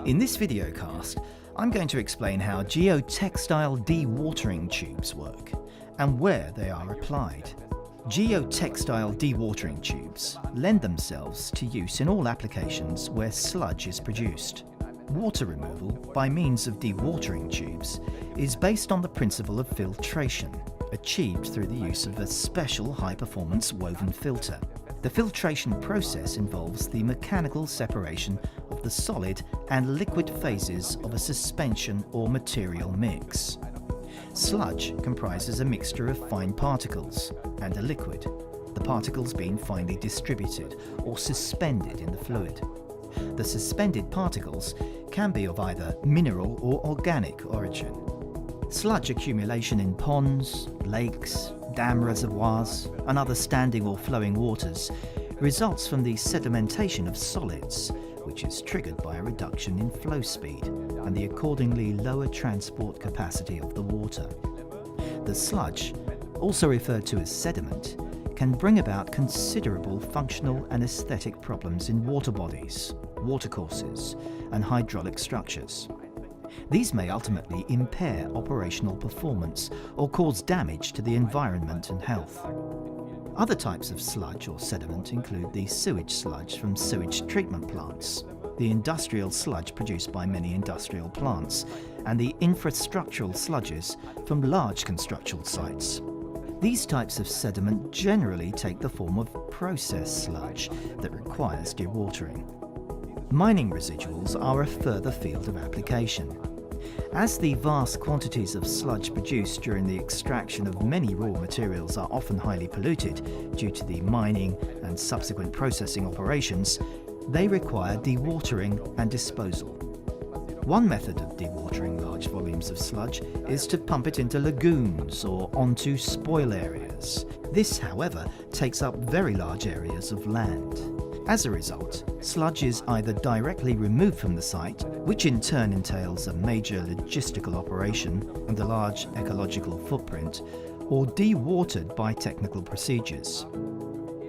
In this videocast, I'm going to explain how geotextile dewatering tubes work and where they are applied. Geotextile dewatering tubes lend themselves to use in all applications where sludge is produced. Water removal by means of dewatering tubes is based on the principle of filtration, achieved through the use of a special high-performance woven filter. The filtration process involves the mechanical separation of the solid and liquid phases of a suspension or material mix. Sludge comprises a mixture of fine particles and a liquid, the particles being finely distributed or suspended in the fluid. The suspended particles can be of either mineral or organic origin. Sludge accumulation in ponds, lakes, dam reservoirs and other standing or flowing waters results from the sedimentation of solids, which is triggered by a reduction in flow speed and the accordingly lower transport capacity of the water. The sludge, also referred to as sediment, can bring about considerable functional and aesthetic problems in water bodies, watercourses and hydraulic structures. These may ultimately impair operational performance or cause damage to the environment and health. Other types of sludge or sediment include the sewage sludge from sewage treatment plants, the industrial sludge produced by many industrial plants, and the infrastructural sludges from large construction sites. These types of sediment generally take the form of process sludge that requires dewatering. Mining residuals are a further field of application. As the vast quantities of sludge produced during the extraction of many raw materials are often highly polluted due to the mining and subsequent processing operations, they require dewatering and disposal. One method of dewatering large volumes of sludge is to pump it into lagoons or onto spoil areas. This, however, takes up very large areas of land. As a result, sludge is either directly removed from the site, which in turn entails a major logistical operation and a large ecological footprint, or dewatered by technical procedures.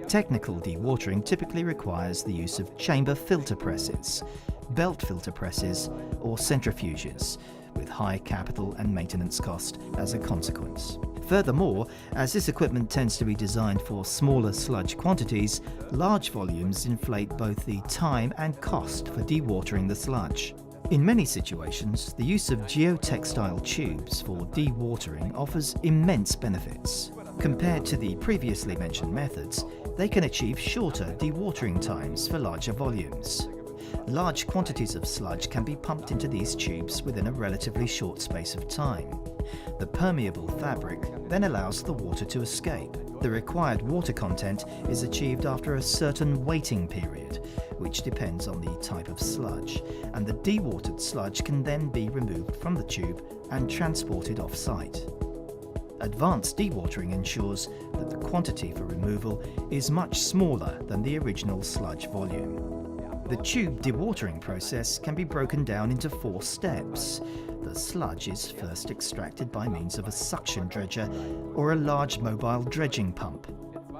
Technical dewatering typically requires the use of chamber filter presses, belt filter presses, or centrifuges, with high capital and maintenance cost as a consequence. Furthermore, as this equipment tends to be designed for smaller sludge quantities, large volumes inflate both the time and cost for dewatering the sludge. In many situations, the use of geotextile tubes for dewatering offers immense benefits. Compared to the previously mentioned methods, they can achieve shorter dewatering times for larger volumes. Large quantities of sludge can be pumped into these tubes within a relatively short space of time. The permeable fabric then allows the water to escape. The required water content is achieved after a certain waiting period, which depends on the type of sludge, and the dewatered sludge can then be removed from the tube and transported off-site. Advanced dewatering ensures that the quantity for removal is much smaller than the original sludge volume. The tube dewatering process can be broken down into 4 steps. The sludge is first extracted by means of a suction dredger or a large mobile dredging pump.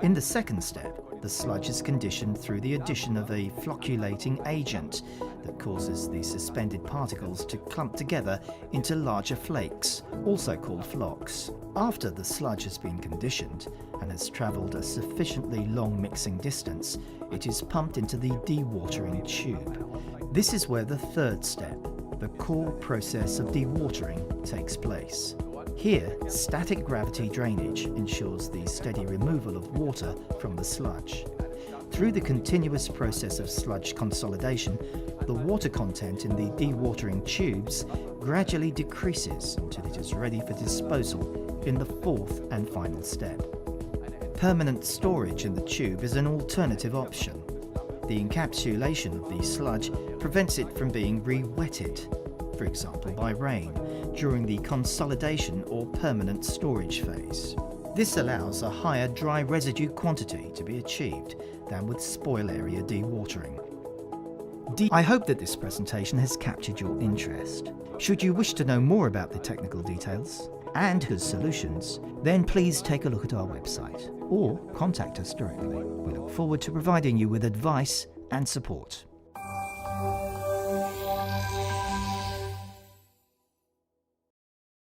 In the second step, the sludge is conditioned through the addition of a flocculating agent that causes the suspended particles to clump together into larger flakes, also called flocks. After the sludge has been conditioned and has travelled a sufficiently long mixing distance, it is pumped into the dewatering tube. This is where the third step, the core process of dewatering, takes place. Here, static gravity drainage ensures the steady removal of water from the sludge. Through the continuous process of sludge consolidation, the water content in the dewatering tubes gradually decreases until it is ready for disposal in the 4th and final step. Permanent storage in the tube is an alternative option. The encapsulation of the sludge prevents it from being re-wetted, for example by rain, during the consolidation or permanent storage phase. This allows a higher dry residue quantity to be achieved than with spoil area dewatering. I hope that this presentation has captured your interest. Should you wish to know more about the technical details and his solutions, then please take a look at our website or contact us directly. We look forward to providing you with advice and support.